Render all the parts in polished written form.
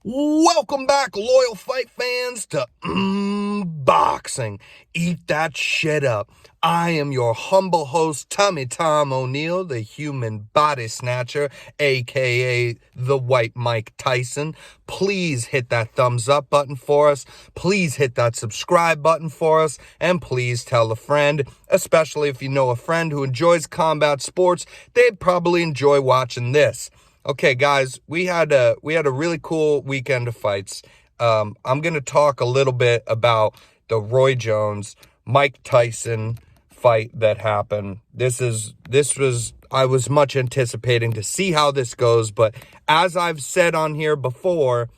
Welcome back, loyal fight fans, to Boxing. Eat that shit up. I am your humble host, Tommy Tom O'Neill, the human body snatcher, aka the white Mike Tyson. Please hit that thumbs up button for us. Please hit that subscribe button for us. And please tell a friend, especially if you know a friend who enjoys combat sports, they'd probably enjoy watching this. Okay, guys, we had a really cool weekend of fights. I'm going to talk a little bit about the Roy Jones Mike Tyson fight that happened. I was much anticipating to see how this goes, but as I've said on here before,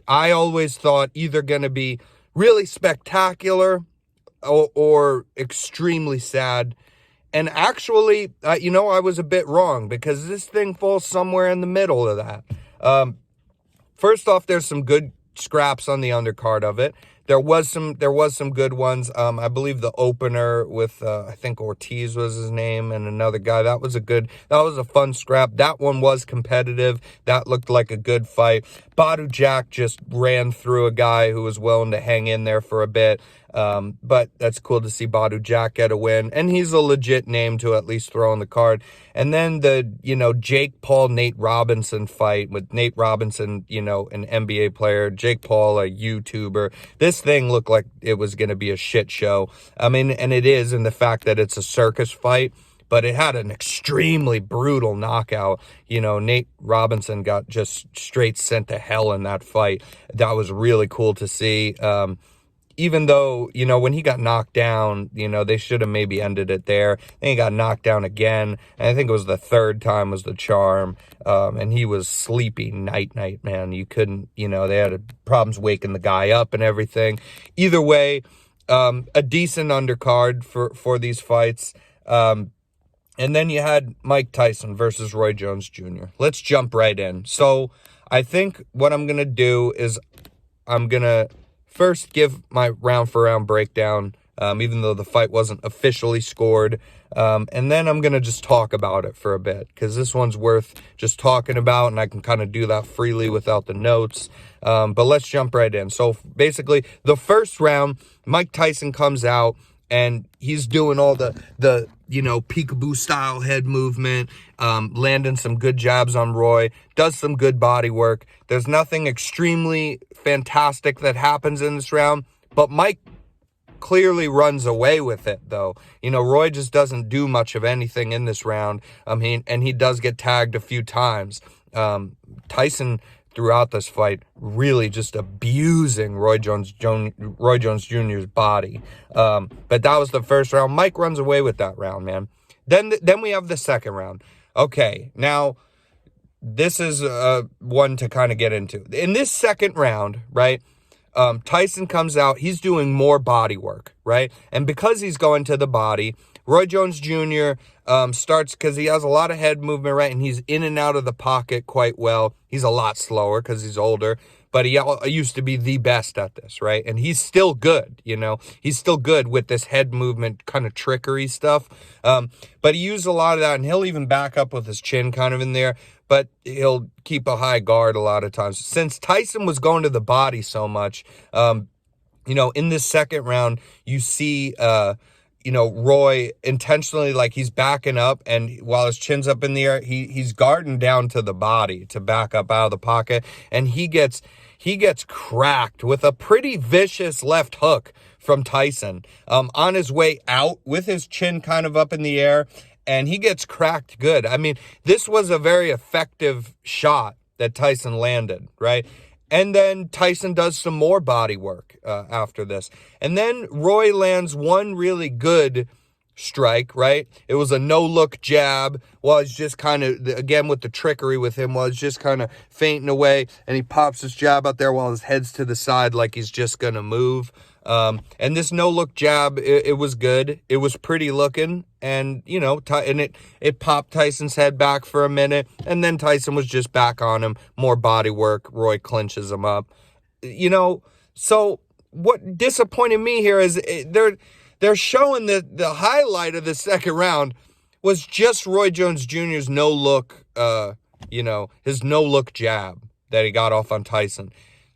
I always thought either going to be really spectacular or extremely sad. And actually, I was a bit wrong because this thing falls somewhere in the middle of that. First off, there's some good scraps on the undercard of it. There was some good ones. I believe the opener with I think Ortiz was his name and another guy. That was a fun scrap. That one was competitive. That looked like a good fight. Badu Jack just ran through a guy who was willing to hang in there for a bit. But that's cool to see Badu Jack get a win, and he's a legit name to at least throw on the card. And then the, Jake Paul, Nate Robinson fight with Nate Robinson, an NBA player, Jake Paul, a YouTuber. This thing looked like it was going to be a shit show. I mean, and it is in the fact that it's a circus fight, but it had an extremely brutal knockout. Nate Robinson got just straight sent to hell in that fight. That was really cool to see. Even though, when he got knocked down, they should have maybe ended it there. Then he got knocked down again. And I think it was the third time was the charm. And he was sleepy night, man. You couldn't, they had problems waking the guy up and everything. Either way, a decent undercard for these fights. And then you had Mike Tyson versus Roy Jones Jr. Let's jump right in. So I think what I'm going to do is I'm going to first give my round-for-round breakdown, even though the fight wasn't officially scored. And then I'm going to just talk about it for a bit, because this one's worth just talking about, and I can kind of do that freely without the notes. But let's jump right in. So basically, the first round, Mike Tyson comes out, and he's doing all the peekaboo style head movement, landing some good jabs on Roy, does some good body work. There's nothing extremely fantastic that happens in this round, but Mike clearly runs away with it, though. Roy just doesn't do much of anything in this round. And he does get tagged a few times. Tyson, throughout this fight, really just abusing Roy Jones Jr.'s body. But that was the first round. Mike runs away with that round, man. Then we have the second round. Okay, now this is one to kind of get into. In this second round, right, Tyson comes out. He's doing more body work, right? And because he's going to the body, Roy Jones Jr. Starts, because he has a lot of head movement, right? And he's in and out of the pocket quite well. He's a lot slower because he's older, but he used to be the best at this, right? And he's still good, He's still good with this head movement kind of trickery stuff. But he used a lot of that, and he'll even back up with his chin kind of in there, but he'll keep a high guard a lot of times. Since Tyson was going to the body so much, in this second round, you see Roy intentionally, like, he's backing up, and while his chin's up in the air, he's guarding down to the body to back up out of the pocket, and he gets cracked with a pretty vicious left hook from Tyson on his way out with his chin kind of up in the air, and he gets cracked good. I mean, this was a very effective shot that Tyson landed, right? And then Tyson does some more body work after this. And then Roy lands one really good strike, right? It was a no-look jab while he's just kind of, again, with the trickery with him, while he's just kind of fainting away, and he pops his jab out there while his head's to the side like he's just going to move. And this no-look jab, it was good. It was pretty looking, and, and it popped Tyson's head back for a minute, and then Tyson was just back on him. More body work. Roy clinches him up. So what disappointed me here is they're showing that the highlight of the second round was just Roy Jones Jr.'s no-look, his no-look jab. that he got off on Tyson.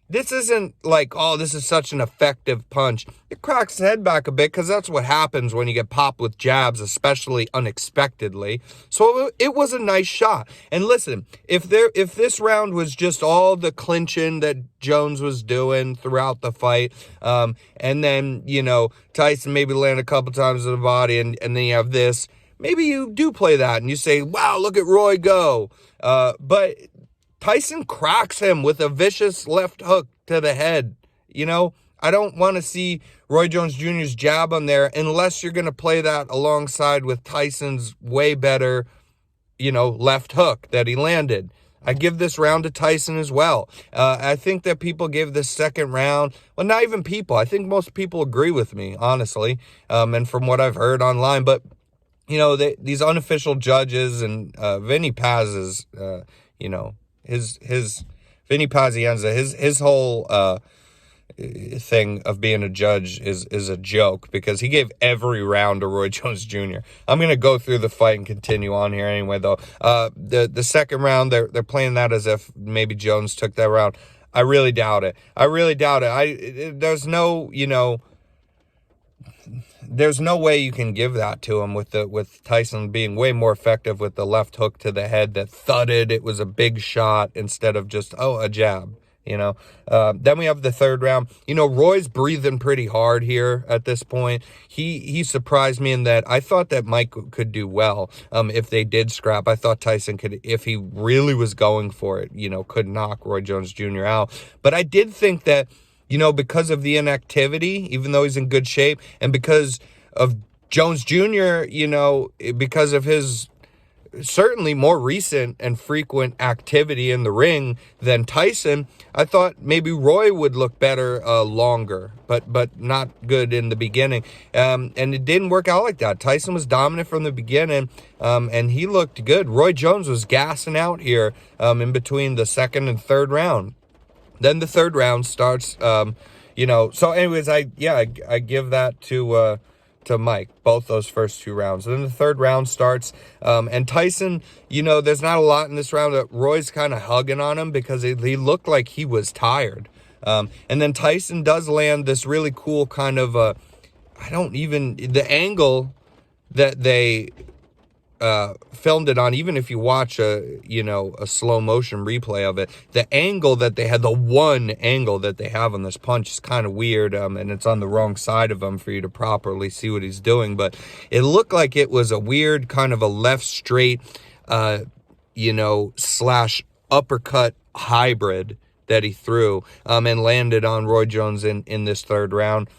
This isn't like, oh, this is such an effective punch. It cracks his head back a bit because that's what happens when you get popped with jabs, especially unexpectedly. So it was a nice shot. And listen, if this round was just all the clinching that Jones was doing throughout the fight, and then, Tyson maybe land a couple times in the body, and then you have this, maybe you do play that and you say, wow, look at Roy go. But Tyson cracks him with a vicious left hook to the head. I don't want to see Roy Jones Jr.'s jab on there unless you're going to play that alongside with Tyson's way better, left hook that he landed. I give this round to Tyson as well. I think that people give this second round, well, not even people. I think most people agree with me, honestly, and from what I've heard online. But, these unofficial judges and Vinny Paz's, his Vinny Pazienza, his whole thing of being a judge is a joke because he gave every round to Roy Jones Jr. I'm gonna go through the fight and continue on here anyway, though. The second round, they're playing that as if maybe Jones took that round. I really doubt it. There's no, there's no way you can give that to him with Tyson being way more effective with the left hook to the head that thudded. It was a big shot instead of just, a jab, Then we have the third round. Roy's breathing pretty hard here at this point. He surprised me in that I thought that Mike could do well if they did scrap. I thought Tyson could, if he really was going for it, could knock Roy Jones Jr. out. But I did think that, because of the inactivity, even though he's in good shape, and because of Jones Jr., because of his certainly more recent and frequent activity in the ring than Tyson, I thought maybe Roy would look better longer, but not good in the beginning. And it didn't work out like that. Tyson was dominant from the beginning, and he looked good. Roy Jones was gassing out here in between the second and third round. Then the third round starts, so anyways, I give that to Mike, both those first two rounds. Then the third round starts, and Tyson, there's not a lot in this round that Roy's kind of hugging on him because he looked like he was tired. And then Tyson does land this really cool kind of, the angle that they filmed it on, even if you watch a slow motion replay of it, the angle that they had, the one angle that they have on this punch is kind of weird, and it's on the wrong side of him for you to properly see what he's doing, but it looked like it was a weird kind of a left straight, slash uppercut hybrid that he threw, and landed on Roy Jones in this third round.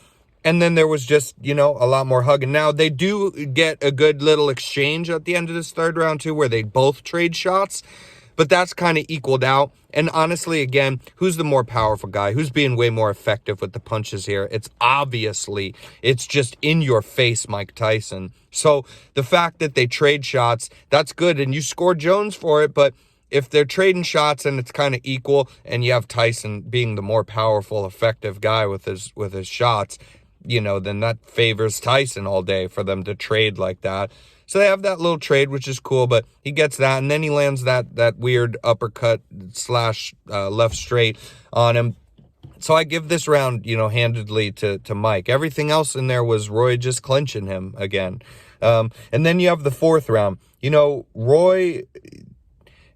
And then there was just, a lot more hugging. Now, they do get a good little exchange at the end of this third round, too, where they both trade shots. But that's kind of equaled out. And honestly, again, who's the more powerful guy? Who's being way more effective with the punches here? It's just in your face, Mike Tyson. So the fact that they trade shots, that's good. And you score Jones for it. But if they're trading shots and it's kind of equal and you have Tyson being the more powerful, effective guy with his shots, then that favors Tyson all day for them to trade like that. So they have that little trade, which is cool, but he gets that, and then he lands that weird uppercut slash left straight on him. So I give this round, handedly to Mike. Everything else in there was Roy just clinching him again. And then you have the fourth round. Roy,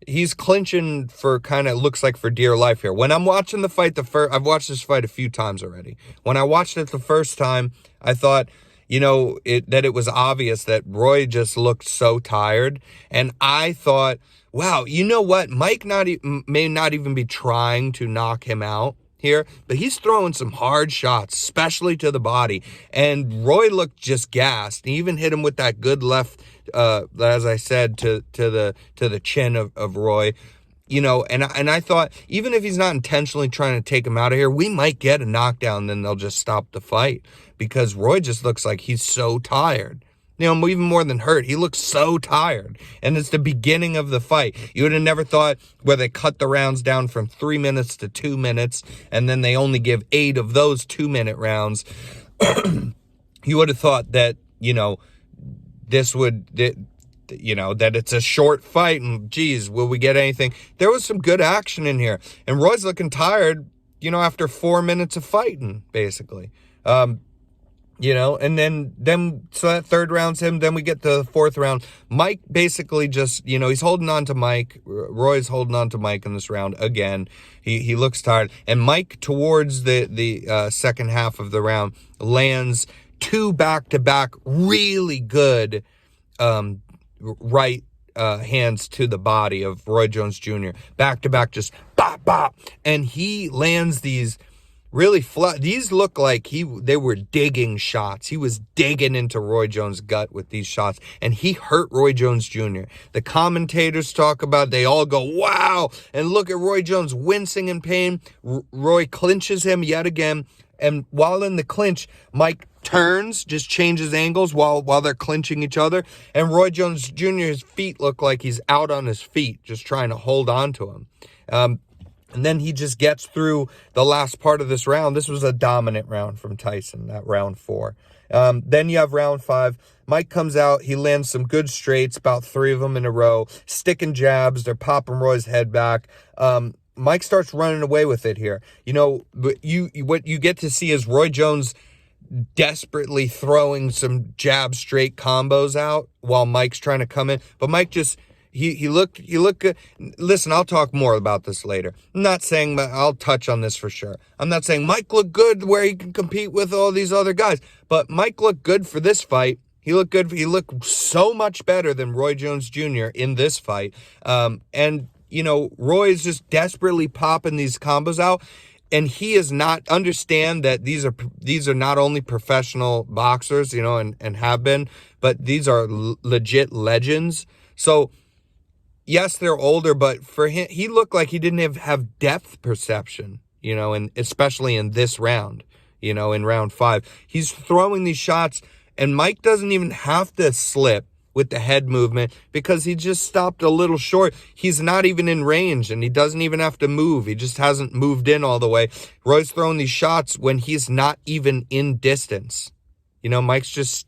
he's clinching for looks like for dear life here. When I'm watching the fight, I've watched this fight a few times already. When I watched it the first time, I thought, that it was obvious that Roy just looked so tired. And I thought, wow, you know what? Mike may not even be trying to knock him out here, but he's throwing some hard shots, especially to the body. And Roy looked just gassed. He even hit him with that good left, as I said, to the chin of Roy. And I thought, even if he's not intentionally trying to take him out of here, we might get a knockdown, then they'll just stop the fight, because Roy just looks like he's so tired. Even more than hurt, he looks so tired. And it's the beginning of the fight. You would have never thought, where they cut the rounds down from 3 minutes to 2 minutes, and then they only give 8 of those 2-minute rounds. You would have thought that, that it's a short fight and, geez, will we get anything? There was some good action in here. And Roy's looking tired, after 4 minutes of fighting, basically. And then so that third round's him. Then we get to the fourth round. Mike basically just, he's holding on to Mike. Roy's holding on to Mike in this round again. He looks tired. And Mike, towards the second half of the round, lands 2 back-to-back really good right hands to the body of Roy Jones Jr. Back-to-back, just bop, bop. And he lands these really flat. These look like they were digging shots. He was digging into Roy Jones' gut with these shots, and he hurt Roy Jones Jr. The commentators talk about it. They all go, wow, and look at Roy Jones wincing in pain. Roy clinches him yet again, and while in the clinch, Mike turns, just changes angles while they're clinching each other, and Roy Jones Jr.'s feet look like he's out on his feet, just trying to hold on to him. And then he just gets through the last part of this round. This was a dominant round from Tyson, that round 4. Then you have round 5. Mike comes out. He lands some good straights, about 3 of them in a row, sticking jabs. They're popping Roy's head back. Mike starts running away with it here. What you get to see is Roy Jones desperately throwing some jab straight combos out while Mike's trying to come in. But Mike just... He looked good. Listen, I'll talk more about this later. I'm not saying, I'll touch on this for sure. I'm not saying Mike looked good where he can compete with all these other guys. But Mike looked good for this fight. He looked good. He looked so much better than Roy Jones Jr. in this fight. Roy is just desperately popping these combos out. And he is not understand that these are not only professional boxers, and have been, but these are legit legends. So, yes, they're older, but for him, he looked like he didn't have depth perception, and especially in this round, in round 5. He's throwing these shots, and Mike doesn't even have to slip with the head movement because he just stopped a little short. He's not even in range, and he doesn't even have to move. He just hasn't moved in all the way. Roy's throwing these shots when he's not even in distance. Mike's just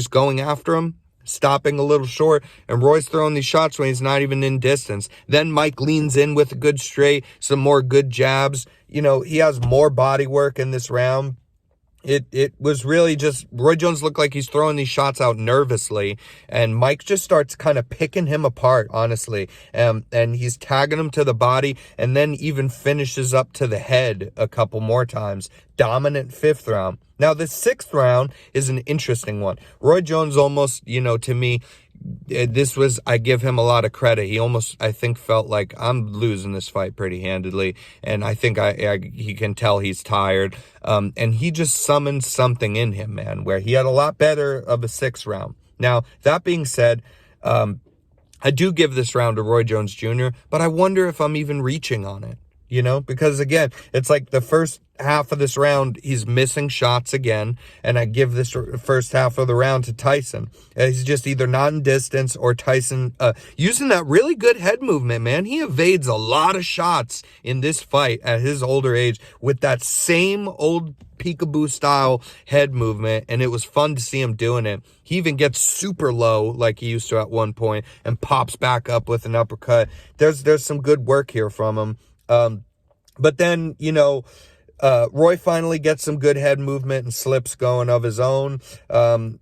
going after him, stopping a little short, and Roy's throwing these shots when he's not even in distance. Then Mike leans in with a good straight, some more good jabs. He has more body work in this round. It was really just, Roy Jones looked like he's throwing these shots out nervously, and Mike just starts kind of picking him apart, honestly. And he's tagging him to the body, and then even finishes up to the head a couple more times. Dominant 5th round. Now, the 6th round is an interesting one. Roy Jones almost, to me, I give him a lot of credit. He almost, I think, felt like I'm losing this fight pretty handedly. And I think he can tell he's tired. And he just summoned something in him, man, where he had a lot better of a 6th round. Now, that being said, I do give this round to Roy Jones Jr., but I wonder if I'm even reaching on it. Because again, it's like the first half of this round, he's missing shots again, and I give this first half of the round to Tyson. He's just either not in distance or Tyson using that really good head movement, man. He evades a lot of shots in this fight at his older age with that same old peekaboo style head movement, and it was fun to see him doing it. He even gets super low like he used to at one point and pops back up with an uppercut. There's some good work here from him. But then, Roy finally gets some good head movement and slips going of his own.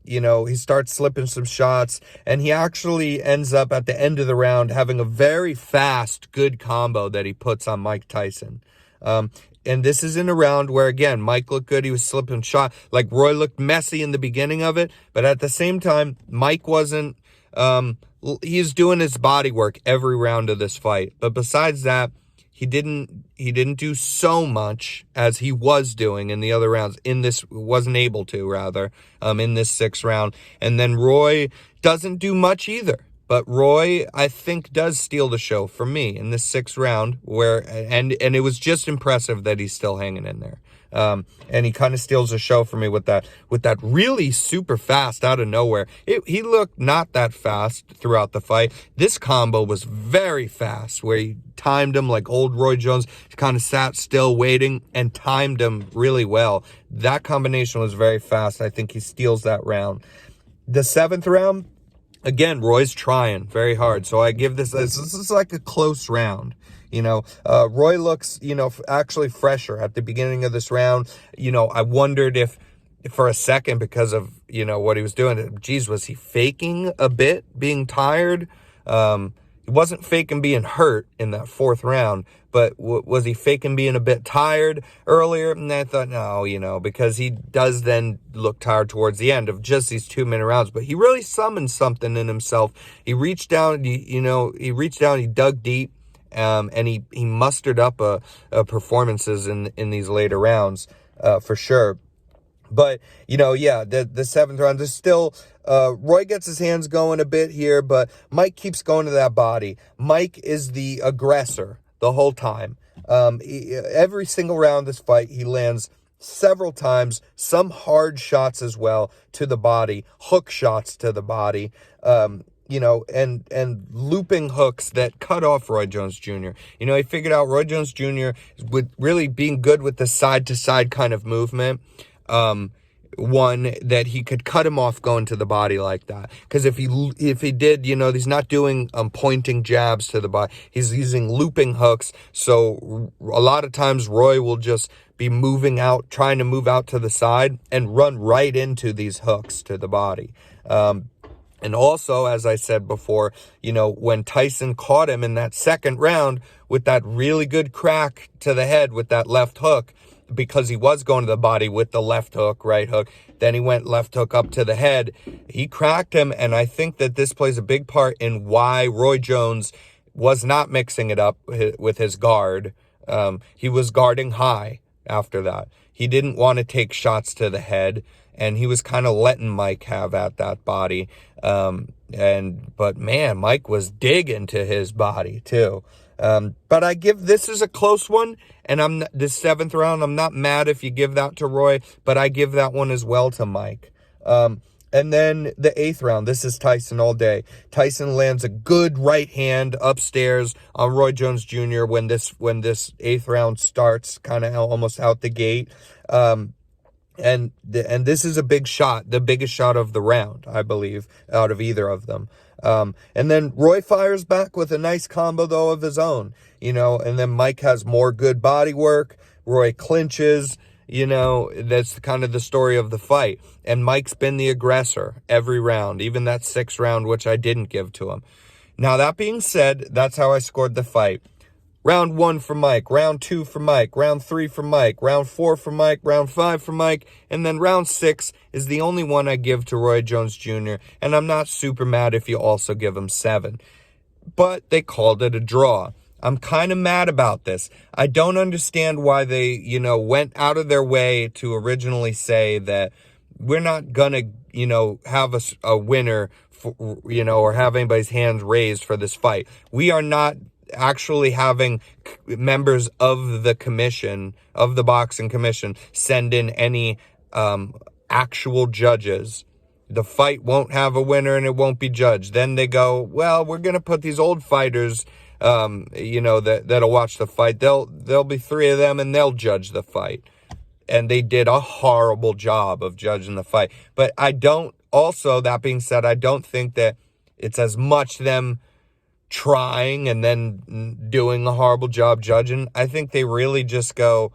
He starts slipping some shots, and he actually ends up at the end of the round having a very fast, good combo that he puts on Mike Tyson. And this is in a round where, again, Mike looked good. He was slipping shot. Like, Roy looked messy in the beginning of it, but at the same time, Mike wasn't, he's doing his body work every round of this fight. But besides that, he didn't do so much as he was doing in the other rounds. Wasn't able to, rather, in this 6th round. And then Roy doesn't do much either. But Roy, I think, does steal the show for me in this 6th round, and it was just impressive that he's still hanging in there. And he kind of steals the show for me with that really super fast out of nowhere. He looked not that fast throughout the fight. This combo was very fast, where he timed him like old Roy Jones, kind of sat still waiting and timed him really well. That combination was very fast. I think he steals that round. The 7th round, again, Roy's trying very hard. So I give this is like a close round. Roy looks, actually fresher at the beginning of this round. I wondered if for a second, because of, what he was doing, geez, was he faking a bit being tired? He wasn't faking being hurt in that fourth round, but was he faking being a bit tired earlier? And I thought, no, because he does then look tired towards the end of just these 2-minute rounds. But he really summoned something in himself. He reached down, he dug deep, and he mustered up performances in these later rounds, for sure. But, the seventh round is still, Roy gets his hands going a bit here, but Mike keeps going to that body. Mike is the aggressor the whole time. Every single round of this fight, he lands several times, some hard shots as well to the body, hook shots to the body, and looping hooks that cut off Roy Jones Jr. He figured out Roy Jones Jr. with really being good with the side-to-side kind of movement. One that he could cut him off going to the body like that, because if he did, he's not doing pointing jabs to the body, he's using looping hooks. So a lot of times Roy will just be trying to move out to the side and run right into these hooks to the body. And also, as I said before, when Tyson caught him in that second round with that really good crack to the head with that left hook, because he was going to the body with the left hook, right hook, then he went left hook up to the head, he cracked him. And I think that this plays a big part in why Roy Jones was not mixing it up with his guard. He was guarding high after that. He didn't want to take shots to the head, and he was kind of letting Mike have at that body. But man, Mike was digging to his body too. But this is a close one, and this seventh round, I'm not mad if you give that to Roy, but I give that one as well to Mike. And then the eighth round, this is Tyson all day. Tyson lands a good right hand upstairs on Roy Jones Jr. when this eighth round starts, kind of almost out the gate. And this is a big shot, the biggest shot of the round, I believe, out of either of them. And then Roy fires back with a nice combo, though, of his own, and then Mike has more good body work. Roy clinches, that's kind of the story of the fight. And Mike's been the aggressor every round, even that sixth round, which I didn't give to him. Now, that being said, that's how I scored the fight. Round 1 for Mike, round 2 for Mike, round 3 for Mike, round 4 for Mike, round 5 for Mike, and then round 6 is the only one I give to Roy Jones Jr., and I'm not super mad if you also give him 7. But they called it a draw. I'm kind of mad about this. I don't understand why they, went out of their way to originally say that we're not gonna, have a winner, or have anybody's hands raised for this fight. We are not actually having members of the commission, of the boxing commission, send in any actual judges. The fight won't have a winner and it won't be judged. Then they go, well, we're going to put these old fighters, that'll watch the fight. There'll be 3 of them and they'll judge the fight. And they did a horrible job of judging the fight. But that being said, I don't think that it's as much them trying and then doing a horrible job judging. I think they really just go,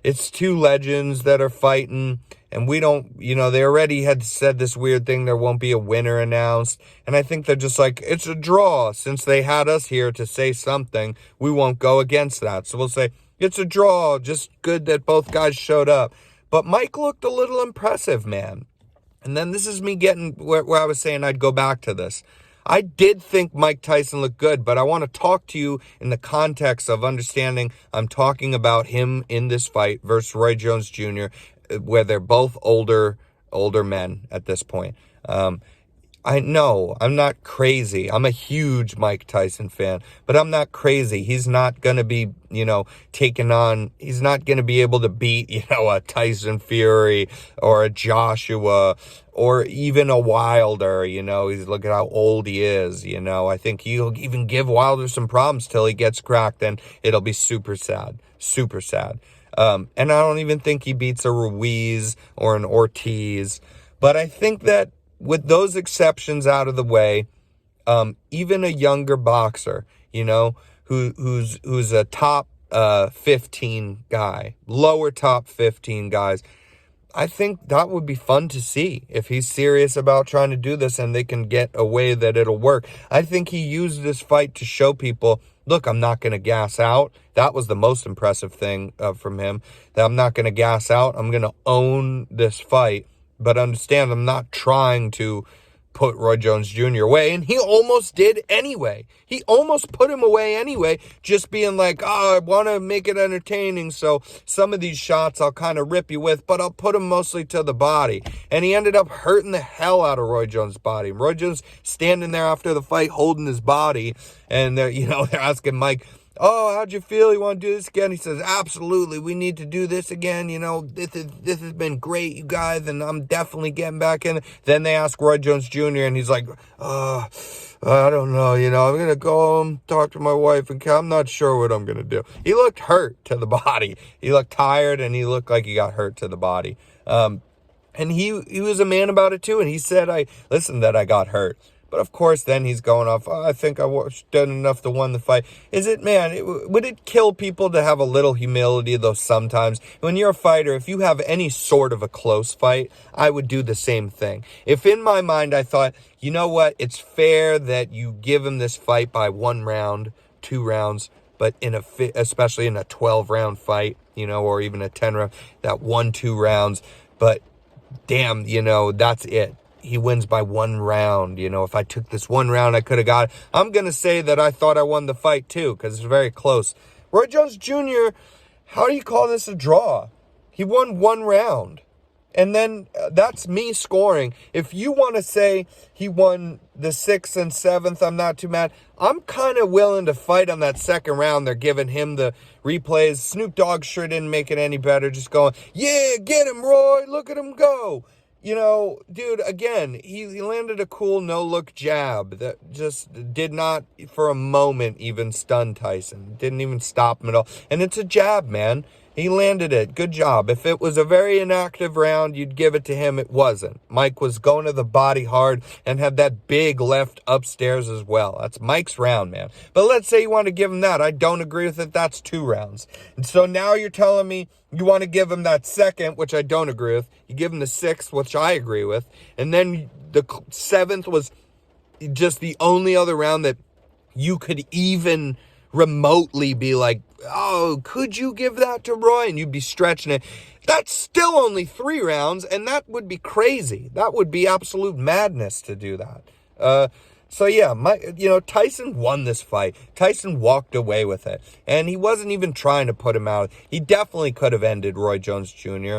it's 2 legends that are fighting, and we don't, they already had said this weird thing, there won't be a winner announced, and I think they're just like, it's a draw. Since they had us here to say something, we won't go against that. So we'll say, it's a draw, just good that both guys showed up. But Mike looked a little impressive, man. And then this is me getting where I was saying I'd go back to this. I did think Mike Tyson looked good, but I want to talk to you in the context of understanding I'm talking about him in this fight versus Roy Jones Jr., where they're both older men at this point. I know I'm not crazy. I'm a huge Mike Tyson fan, but I'm not crazy. He's not going to be, he's not going to be able to beat, a Tyson Fury or a Joshua or even a Wilder, he's look at how old he is, I think he'll even give Wilder some problems till he gets cracked, and it'll be super sad. And I don't even think he beats a Ruiz or an Ortiz, but I think that with those exceptions out of the way, even a younger boxer, who's a top 15 guy, lower top 15 guys, I think that would be fun to see if he's serious about trying to do this and they can get a way that it'll work. I think he used this fight to show people, look, I'm not going to gas out. That was the most impressive thing from him, that I'm not going to gas out. I'm going to own this fight, but understand I'm not trying to put Roy Jones Jr. away, and he almost did anyway. He almost put him away anyway, just being like, I want to make it entertaining, so some of these shots I'll kind of rip you with, but I'll put them mostly to the body. And he ended up hurting the hell out of Roy Jones' body. Roy Jones standing there after the fight holding his body, and they're asking Mike, how'd you feel? You want to do this again? He says, absolutely. We need to do this again. This has been great, you guys, and I'm definitely getting back in. Then they ask Roy Jones Jr., and he's like, I don't know. I'm going to go home, talk to my wife, and I'm not sure what I'm going to do. He looked hurt to the body. He looked tired, and he looked like he got hurt to the body. And he was a man about it, too, and he said, that I got hurt. But of course, then he's going off, I think I done enough to win the fight. Would it kill people to have a little humility, though, sometimes? When you're a fighter, if you have any sort of a close fight, I would do the same thing. If in my mind I thought, you know what, it's fair that you give him this fight by 1 round, 2 rounds, but especially in a 12-round fight, or even a 10-round, that 1-2 rounds, but damn, that's it. He wins by 1 round. If I took this 1 round, I could have got it. I'm going to say that I thought I won the fight, too, because it's very close. Roy Jones Jr., how do you call this a draw? He won 1 round. And then that's me scoring. If you want to say he won the 6th and 7th, I'm not too mad. I'm kind of willing to fight on that 2nd round. They're giving him the replays. Snoop Dogg sure didn't make it any better. Just going, yeah, get him, Roy. Look at him go. Dude, again, he landed a cool no-look jab that just did not, for a moment, even stun Tyson. Didn't even stop him at all. And it's a jab, man. He landed it. Good job. If it was a very inactive round, you'd give it to him. It wasn't. Mike was going to the body hard and had that big left upstairs as well. That's Mike's round, man. But let's say you want to give him that. I don't agree with it. That's 2 rounds. And so now you're telling me you want to give him that 2nd, which I don't agree with. You give him the 6th, which I agree with. And then the 7th was just the only other round that you could even remotely be like, oh, could you give that to Roy? And you'd be stretching it. That's still only 3 rounds, and that would be crazy. That would be absolute madness to do that. So yeah, Tyson won this fight. Tyson walked away with it, and he wasn't even trying to put him out. He definitely could have ended Roy Jones Jr.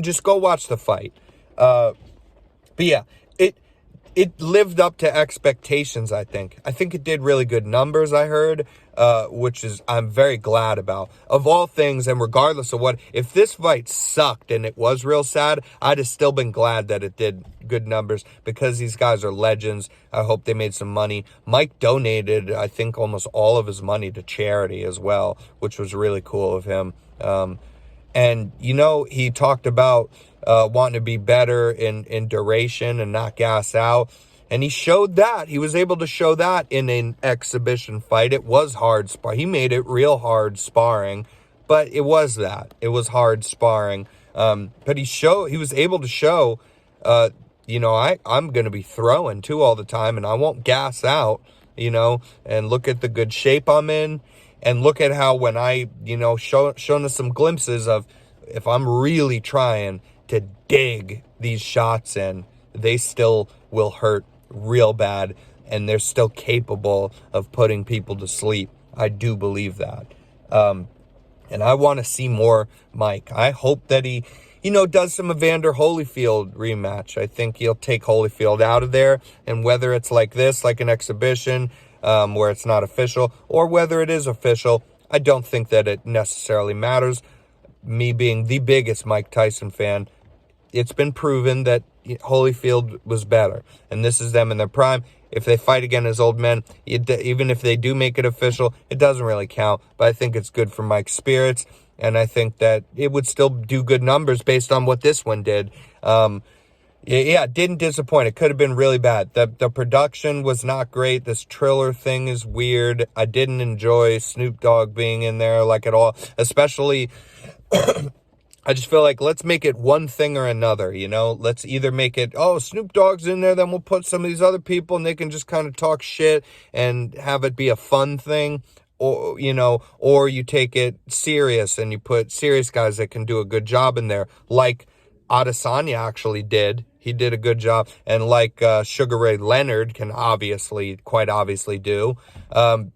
Just go watch the fight. But yeah, it lived up to expectations, I think. I think it did really good numbers, I heard, which is I'm very glad about. Of all things, and regardless of what, if this fight sucked and it was real sad, I'd have still been glad that it did good numbers because these guys are legends. I hope they made some money. Mike donated, I think, almost all of his money to charity as well, which was really cool of him. And, he talked about wanting to be better in duration and not gas out. And he showed that. He was able to show that in an exhibition fight. It was hard sparring. He made it real hard sparring, but it was that. It was hard sparring. But he was able to show, I'm going to be throwing too all the time, and I won't gas out, and look at the good shape I'm in. And look at how when I, shown us some glimpses of if I'm really trying to dig these shots in, they still will hurt real bad, and they're still capable of putting people to sleep. I do believe that. And I want to see more Mike. I hope that he, does some Evander Holyfield rematch. I think he'll take Holyfield out of there, and whether it's like this, like an exhibition, where it's not official, or whether it is official, I don't think that it necessarily matters. Me being the biggest Mike Tyson fan, it's been proven that Holyfield was better, and this is them in their prime. If they fight again as old men, even if they do make it official, it doesn't really count, but I think it's good for Mike's spirits, and I think that it would still do good numbers based on what this one did. Yeah, it didn't disappoint. It could have been really bad. The production was not great. This Triller thing is weird. I didn't enjoy Snoop Dogg being in there like at all. Especially, I just feel like let's make it one thing or another, you know? Let's either make it, oh, Snoop Dogg's in there, then we'll put some of these other people and they can just kind of talk shit and have it be a fun thing. Or, you know, or you take it serious and you put serious guys that can do a good job in there, like Adesanya actually did. He did a good job, and like Sugar Ray Leonard can quite obviously do. But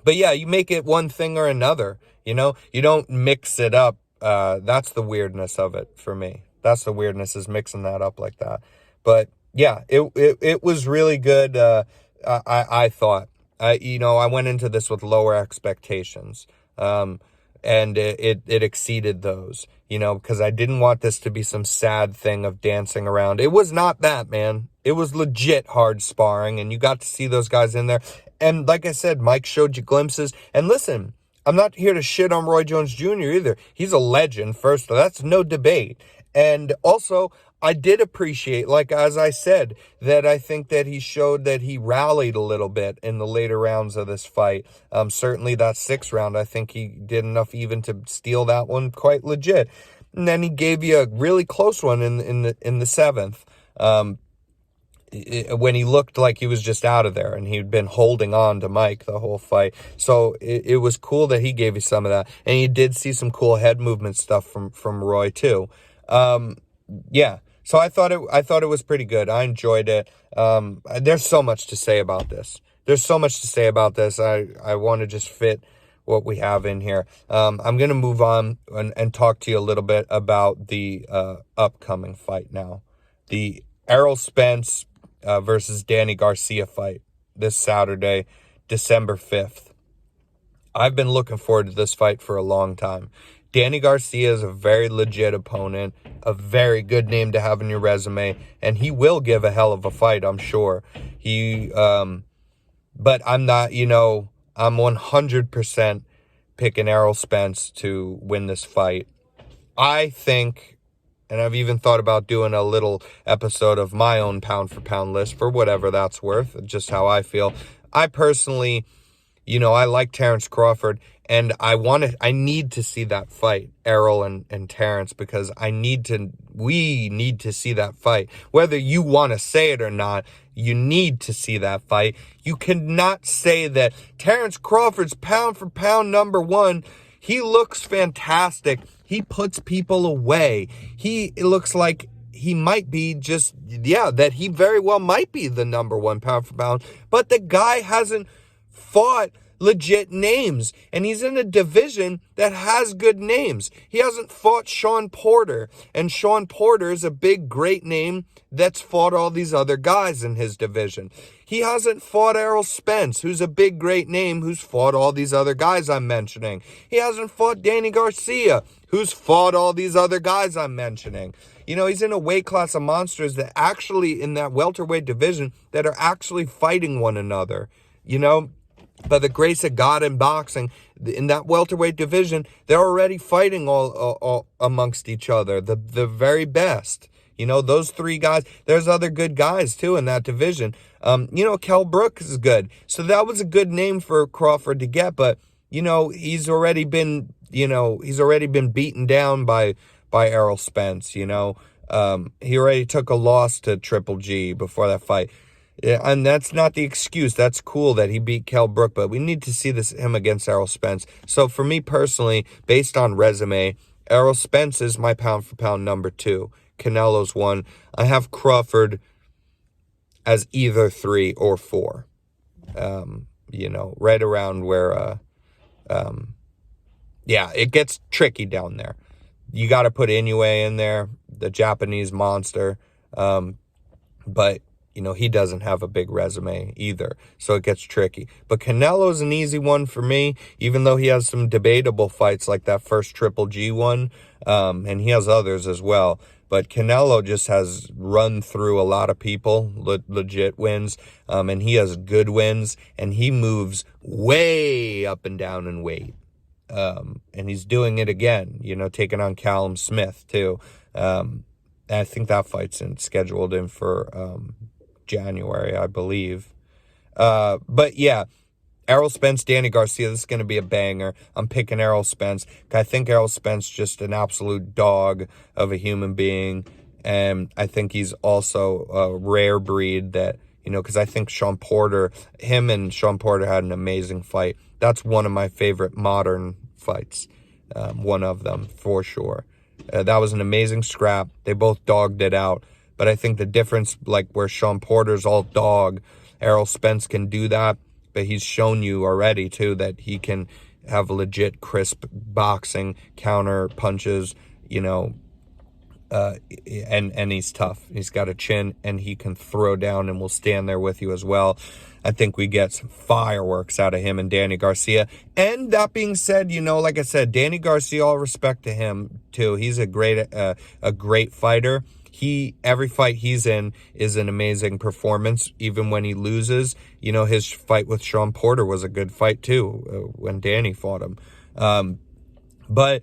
yeah, you make it one thing or another, you know? You don't mix it up. That's the weirdness of it for me. That's the weirdness, is mixing that up like that. But yeah, it was really good. I thought, I went into this with lower expectations. And it exceeded those, you know, because I didn't want this to be some sad thing of dancing around. It was not that, man. It was legit hard sparring, and you got to see those guys in there. And like I said, Mike showed you glimpses. And listen, I'm not here to shit on Roy Jones Jr. either. He's a legend, first. That's no debate. And also, I did appreciate, like, as I said, that I think that he showed that he rallied a little bit in the later rounds of this fight. Certainly that 6th round, I think he did enough even to steal that one quite legit. And then he gave you a really close one in the 7th. When he looked like he was just out of there and he'd been holding on to Mike the whole fight. So it was cool that he gave you some of that. And you did see some cool head movement stuff from Roy too. Yeah. So I thought it was pretty good. I enjoyed it. There's so much to say about this. I want to just fit what we have in here. I'm going to move on and talk to you a little bit about the upcoming fight now. The Errol Spence versus Danny Garcia fight this Saturday, December 5th. I've been looking forward to this fight for a long time. Danny Garcia is a very legit opponent, a very good name to have in your resume, and he will give a hell of a fight, I'm sure. But I'm not, I'm 100% picking Errol Spence to win this fight. I think, and I've even thought about doing a little episode of my own pound-for-pound list for whatever that's worth, just how I feel. I personally, I like Terrence Crawford, and I need to see that fight, Errol and Terrence, because we need to see that fight. Whether you want to say it or not, you need to see that fight. You cannot say that Terrence Crawford's pound for pound number 1. He looks fantastic. He puts people away. It looks like he might be that he very well might be the number 1 pound for pound, but the guy hasn't fought legit names, and he's in a division that has good names. He hasn't fought Sean Porter, and Sean Porter is a big, great name that's fought all these other guys in his division. He hasn't fought Errol Spence, who's a big, great name, who's fought all these other guys I'm mentioning. He hasn't fought Danny Garcia, who's fought all these other guys I'm mentioning. He's in a weight class of monsters that actually, in that welterweight division, that are actually fighting one another. By the grace of God in boxing, in that welterweight division, they're already fighting all amongst each other, the very best. Those 3 guys, there's other good guys, too, in that division. Kell Brooks is good. So that was a good name for Crawford to get, but, he's already been beaten down by Errol Spence, He already took a loss to Triple G before that fight. Yeah, and that's not the excuse. That's cool that he beat Kell Brook, but we need to see him against Errol Spence. So for me personally, based on resume, Errol Spence is my pound-for-pound number 2. Canelo's 1. I have Crawford as either 3 or 4. Right around where, it gets tricky down there. You got to put Inoue in there, the Japanese monster, but he doesn't have a big resume either, so it gets tricky. But Canelo's an easy one for me, even though he has some debatable fights like that first Triple G one, and he has others as well. But Canelo just has run through a lot of people, legit wins, and he has good wins, and he moves way up and down in weight. And he's doing it again, taking on Callum Smith too. I think that fight's scheduled in for January, I believe. But yeah, Errol Spence, Danny Garcia, this is going to be a banger. I'm picking Errol Spence. I think Errol Spence just an absolute dog of a human being. And I think he's also a rare breed that, because I think him and Sean Porter had an amazing fight. That's one of my favorite modern fights. One of them, for sure. That was an amazing scrap. They both dogged it out. But I think the difference, like where Sean Porter's all dog, Errol Spence can do that. But he's shown you already, too, that he can have legit crisp boxing, counter punches, and he's tough. He's got a chin, and he can throw down and will stand there with you as well. I think we get some fireworks out of him and Danny Garcia. And that being said, like I said, Danny Garcia, all respect to him, too. He's a great fighter. Every fight he's in is an amazing performance, even when he loses. His fight with Sean Porter was a good fight, too, when Danny fought him. But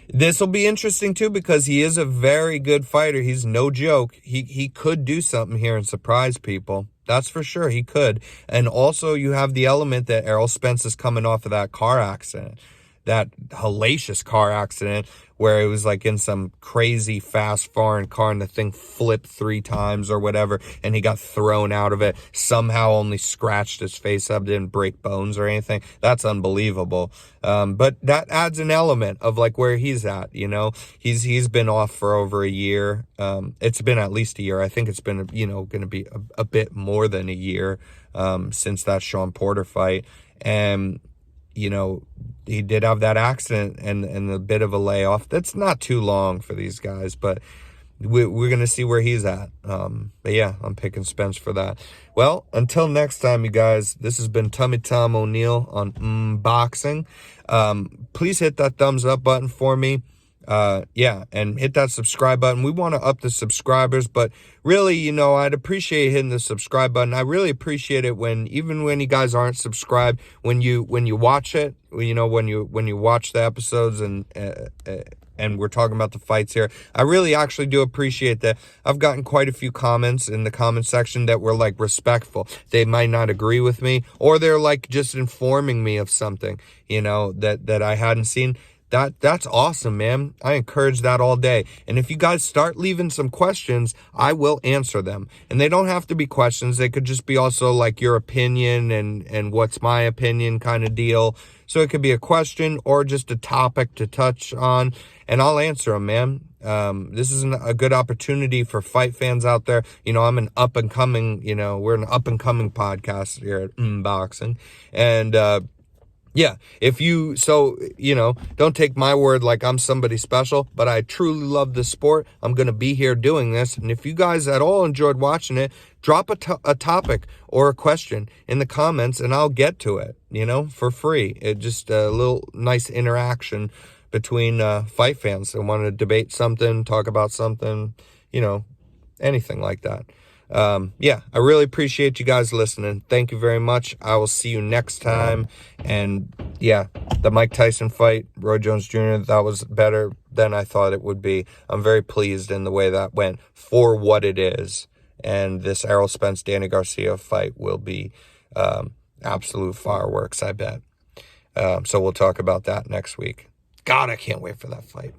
this will be interesting, too, because he is a very good fighter. He's no joke. He could do something here and surprise people. That's for sure. He could. And also you have the element that Errol Spence is coming off of that car accident, that hellacious car accident where it was like in some crazy fast foreign car and the thing flipped 3 times or whatever, and he got thrown out of it, somehow only scratched his face up, didn't break bones or anything. That's unbelievable. But that adds an element of like where he's at, he's been off for over a year. It's been at least a year. I think it's been, going to be a bit more than a year, since that Sean Porter fight. And, he did have that accident and a bit of a layoff. That's not too long for these guys, but we're going to see where he's at. But yeah, I'm picking Spence for that. Well, until next time, you guys, this has been Tummy Tom O'Neill on Boxing. Please hit that thumbs up button for me. And hit that subscribe button. We want to up the subscribers, but really, I'd appreciate hitting the subscribe button. I really appreciate it even when you guys aren't subscribed, when you watch it, when you watch the episodes and we're talking about the fights here. I really actually do appreciate that. I've gotten quite a few comments in the comment section that were like respectful. They might not agree with me, or they're like just informing me of something, that I hadn't seen. That's awesome, man. I encourage that all day. And if you guys start leaving some questions, I will answer them. And they don't have to be questions. They could just be also like your opinion and what's my opinion kind of deal. So it could be a question or just a topic to touch on, and I'll answer them, man. This is a good opportunity for fight fans out there. I'm an up and coming, we're an up and coming podcast here at Boxing. And, yeah, don't take my word like I'm somebody special, but I truly love this sport. I'm going to be here doing this. And if you guys at all enjoyed watching it, drop a topic or a question in the comments and I'll get to it, for free. It just a little nice interaction between fight fans that want to debate something, talk about something, anything like that. I really appreciate you guys listening. Thank you very much. I will see you next time. And yeah, the Mike Tyson fight, Roy Jones Jr., that was better than I thought it would be. I'm very pleased in the way that went for what it is. And this Errol Spence, Danny Garcia fight will be absolute fireworks, I bet. So we'll talk about that next week. God, I can't wait for that fight.